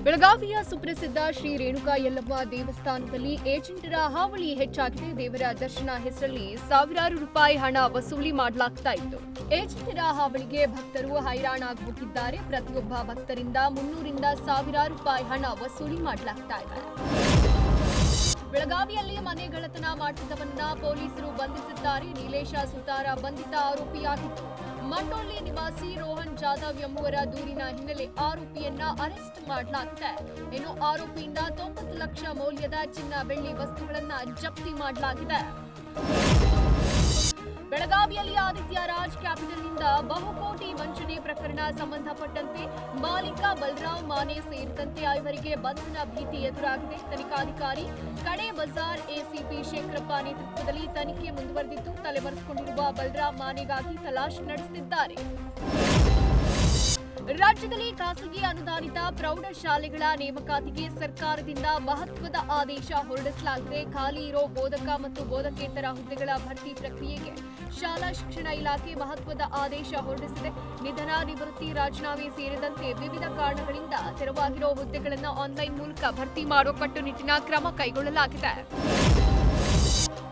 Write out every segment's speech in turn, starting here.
ಬೆಳಗಾವಿಯ ಸುಪ್ರಸಿದ್ಧ ಶ್ರೀ ರೇಣುಕಾ ಯಲ್ಲಮ್ಮ ದೇವಸ್ಥಾನದಲ್ಲಿ ಏಜೆಂಟರ ಹಾವಳಿ ಹೆಚ್ಚಾಗಿದೆ. ದೇವರ ದರ್ಶನ ಹೆಸರಲ್ಲಿ ಸಾವಿರಾರು ರೂಪಾಯಿ ಹಣ ವಸೂಲಿ ಮಾಡಲಾಗ್ತಾ ಇತ್ತು. ಏಜೆಂಟರ ಹಾವಳಿಗೆ ಭಕ್ತರು ಹೈರಾಣಾಗುತ್ತಿದ್ದಾರೆ. ಪ್ರತಿಯೊಬ್ಬ ಭಕ್ತರಿಂದ 300ರಿಂದ ಸಾವಿರಾರು ರೂಪಾಯಿ ಹಣ ವಸೂಲಿ ಮಾಡಲಾಗ್ತಾ ಇದೆ. ಬೆಳಗಾವಿಯಲ್ಲಿ ಮನೆಗಳ್ಳತನ ಮಾಡಿದ್ದವನ್ನ ಪೊಲೀಸರು ಬಂಧಿಸಿದ್ದಾರೆ. ನೀಲೇಶ ಸುತಾರ ಬಂಧಿತ ಆರೋಪಿಯಾಗಿತ್ತು. ಮಂಡೋಲಿ ನಿವಾಸಿ ರೋಹನ್ ಜಾಧವ್ ಎಂಬುವರ ದೂರಿನ ಹಿನ್ನೆಲೆ ಆರೋಪಿಯನ್ನ ಅರೆಸ್ಟ್ ಮಾಡಲಾಗಿದೆ. ಇನ್ನು ಆರೋಪಿಯಿಂದ 90 ಲಕ್ಷ ಮೌಲ್ಯದ ಚಿನ್ನ ಬೆಳ್ಳಿ ವಸ್ತುಗಳನ್ನು ಜಪ್ತಿ ಮಾಡಲಾಗಿದೆ. ಬೆಳಗಾವಿಯಲ್ಲಿ ಆದಿತ್ಯ ರಾಜ್ ಕ್ಯಾಪಿಟಲ್ನಿಂದ ಬಹುಕೋಟಿ ವಂಚನೆ ಪ್ರಕರಣ ಸಂಬಂಧಪಟ್ಟಂತೆ ಮಾಲೀಕ ಬಲರಾಮ್ ಮಾನೆ ಸೇರಿದಂತೆ 5 ಬಂಧನ ಭೀತಿ ಎದುರಾಗಿದೆ. ತನಿಖಾಧಿಕಾರಿ ಕಡೆ ಬಜಾರ್ ಎಸಿಪಿ ಶೇಖರಪ್ಪ ನೇತೃತ್ವದಲ್ಲಿ ತನಿಖೆ ಮುಂದುವರೆದಿದ್ದು, ತಲೆಮರೆಸಿಕೊಂಡಿರುವ ಬಲರಾಮ್ ಮಾನೆಗಾಗಿ ತಲಾಶ್ ನಡೆಸುತ್ತಿದ್ದಾರೆ. ರಾಜ್ಯದಲ್ಲಿ ಖಾಸಗಿ ಅನುದಾನಿತ ಪ್ರೌಢಶಾಲೆಗಳ ನೇಮಕಾತಿಗೆ ಸರ್ಕಾರದಿಂದ ಮಹತ್ವದ ಆದೇಶ ಹೊರಡಿಸಲಾಗಿದೆ. ಖಾಲಿ ಇರೋ ಬೋಧಕ ಮತ್ತು ಬೋಧಕೇತರ ಹುದ್ದೆಗಳ ಭರ್ತಿ ಪ್ರಕ್ರಿಯೆಗೆ ಶಾಲಾ ಶಿಕ್ಷಣ ಇಲಾಖೆ ಮಹತ್ವದ ಆದೇಶ ಹೊರಡಿಸಿದೆ. ನಿಧನ, ನಿವೃತ್ತಿ, ರಾಜೀನಾಮೆ ಸೇರಿದಂತೆ ವಿವಿಧ ಕಾರಣಗಳಿಂದ ತೆರವಾಗಿರೋ ಹುದ್ದೆಗಳನ್ನು ಆನ್ಲೈನ್ ಮೂಲಕ ಭರ್ತಿ ಮಾಡುವ ಕಟ್ಟುನಿಟ್ಟಿನ ಕ್ರಮ ಕೈಗೊಳ್ಳಲಾಗಿದೆ.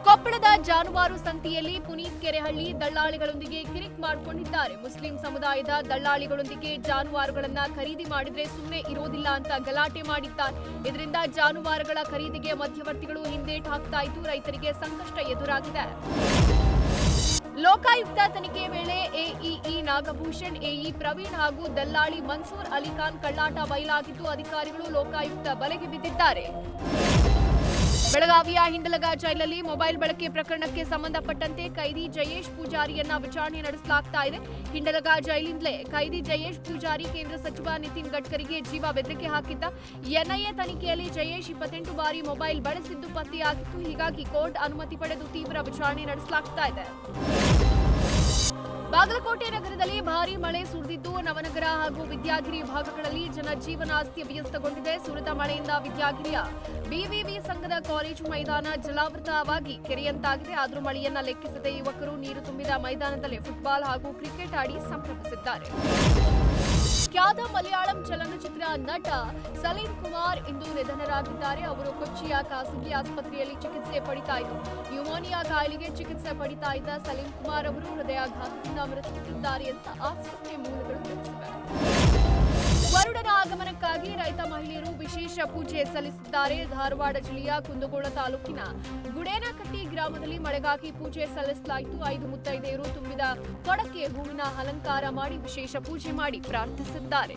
ಕೊಪ್ಪಳದ ಜಾನುವಾರು ಸಂತೆಯಲ್ಲಿ ಪುನೀತ್ ಕೆರೆಹಳ್ಳಿ ದಳ್ಳಾಳಿಗಳೊಂದಿಗೆ ಕಿರಿಕ್ ಮಾಡಿಕೊಂಡಿದ್ದಾರೆ. ಮುಸ್ಲಿಂ ಸಮುದಾಯದ ದಳ್ಳಾಳಿಗಳೊಂದಿಗೆ ಜಾನುವಾರುಗಳನ್ನ ಖರೀದಿ ಮಾಡಿದ್ರೆ ಸುಮ್ಮನೆ ಇರೋದಿಲ್ಲ ಅಂತ ಗಲಾಟೆ ಮಾಡಿದ್ದಾರೆ. ಇದರಿಂದ ಜಾನುವಾರುಗಳ ಖರೀದಿಗೆ ಮಧ್ಯವರ್ತಿಗಳು ಹಿಂದೇಟು ಹಾಕ್ತಾ ಇದ್ದು, ರೈತರಿಗೆ ಸಂಕಷ್ಟ ಎದುರಾಗಿದೆ. ಲೋಕಾಯುಕ್ತ ತನಿಖೆ ವೇಳೆ ಎಇಇ ನಾಗಭೂಷಣ್, ಎಇ ಪ್ರವೀಣ್ ಹಾಗೂ ದಲ್ಲಾಳಿ ಮನ್ಸೂರ್ ಅಲಿಖಾನ್ ಕಳ್ಳಾಟ ಬಯಲಾಗಿದ್ದು, ಅಧಿಕಾರಿಗಳು ಲೋಕಾಯುಕ್ತ ಬಲೆಗೆ ಬಿದ್ದಿದ್ದಾರೆ. ಬೆಳಗಾವಿಯ ಹಿಂಡಲಗ ಜೈಲಲ್ಲಿ ಮೊಬೈಲ್ ಬಳಕೆ ಪ್ರಕರಣಕ್ಕೆ ಸಂಬಂಧಪಟ್ಟಂತೆ ಕೈದಿ ಜಯೇಶ್ ಪೂಜಾರಿಯನ್ನ ವಿಚಾರಣೆ ನಡೆಸಲಾಗ್ತಾ ಇದೆ. ಹಿಂಡಲಗ ಜೈಲಿಂದಲೇ ಕೈದಿ ಜಯೇಶ್ ಪೂಜಾರಿ ಕೇಂದ್ರ ಸಚಿವ ನಿತಿನ್ ಗಡ್ಕರಿಗೆ ಜೀವ ಬೆದರಿಕೆ ಹಾಕಿದ್ದ. ಎನ್ಐಎ ತನಿಖೆಯಲ್ಲಿ ಜಯೇಶ್ 28 ಬಾರಿ ಮೊಬೈಲ್ ಬಳಸಿದ್ದು ಪತ್ತೆಯಾಗಿತ್ತು. ಹೀಗಾಗಿ ಕೋರ್ಟ್ ಅನುಮತಿ ಪಡೆದು ತೀವ್ರ ವಿಚಾರಣೆ ನಡೆಸಲಾಗ್ತಾ ಇದೆ. ಬಾಗಲಕೋಟೆ ನಗರದಲ್ಲಿ ಭಾರೀ ಮಳೆ ಸುರಿದಿದ್ದು, ನವನಗರ ಹಾಗೂ ವಿದ್ಯಾಗಿರಿ ಭಾಗಗಳಲ್ಲಿ ಜನಜೀವನ ಅಸ್ತವ್ಯಸ್ತಗೊಂಡಿದೆ. ಸುರಿದ ಮಳೆಯಿಂದ ವಿದ್ಯಾಗಿರಿಯ ಬಿವಿವಿ ಸಂಘದ ಕಾಲೇಜು ಮೈದಾನ ಜಲಾವೃತವಾಗಿ ಕೆರೆಯಂತಾಗಿದೆ. ಆದರೂ ಮಳೆಯನ್ನ ಲೆಕ್ಕಿಸದೆ ಯುವಕರು ನೀರು ತುಂಬಿದ ಮೈದಾನದಲ್ಲಿ ಫುಟ್ಬಾಲ್ ಹಾಗೂ ಕ್ರಿಕೆಟ್ ಆಡಿ ಸಂಭ್ರಮಿಸಿದ್ದಾರೆ. ಖ್ಯಾತ ಮಲಯಾಳಂ ಚಲನಚಿತ್ರ ನಟ ಸಲೀಂ ಕುಮಾರ್ ಇಂದು ನಿಧನರಾಗಿದ್ದಾರೆ. ಅವರು ಕೊಚ್ಚಿಯ ಖಾಸಗಿ ಆಸ್ಪತ್ರೆಯಲ್ಲಿ ಚಿಕಿತ್ಸೆ ಪಡಿತಾ ಇದ್ದು, ನ್ಯೂಮೋನಿಯಾ ಕಾಯಿಲೆಗೆ ಚಿಕಿತ್ಸೆ ಪಡಿತಾ ಇದ್ದ ಸಲೀಂ ಕುಮಾರ್ ಅವರು ಹೃದಯಾಘಾತದಿಂದ ಮೃತಪಟ್ಟಿದ್ದಾರೆ ಅಂತ ಆಸ್ಪತ್ರೆ ಮೂಲಗಳು ತಿಳಿಸಿವೆ. ವರುಣನ ಆಗಮನಕ್ಕಾಗಿ ರೈತ ಮಹಿಳೆಯರು ವಿಶೇಷ ಪೂಜೆ ಸಲ್ಲಿಸಿದ್ದಾರೆ. ಧಾರವಾಡ ಜಿಲ್ಲೆಯ ಕುಂದಗೋಳ ತಾಲೂಕಿನ ಗುಡೇನಕಟ್ಟಿ ಗ್ರಾಮದಲ್ಲಿ ಮಳೆಗಾಗಿ ಪೂಜೆ ಸಲ್ಲಿಸಲಾಯಿತು. 5 ಮುತ್ತೈದೆಯರು ತುಂಬಿದ ಕೊಡಕ್ಕೆ ಹೂವಿನ ಅಲಂಕಾರ ಮಾಡಿ ವಿಶೇಷ ಪೂಜೆ ಮಾಡಿ ಪ್ರಾರ್ಥಿಸಿದ್ದಾರೆ.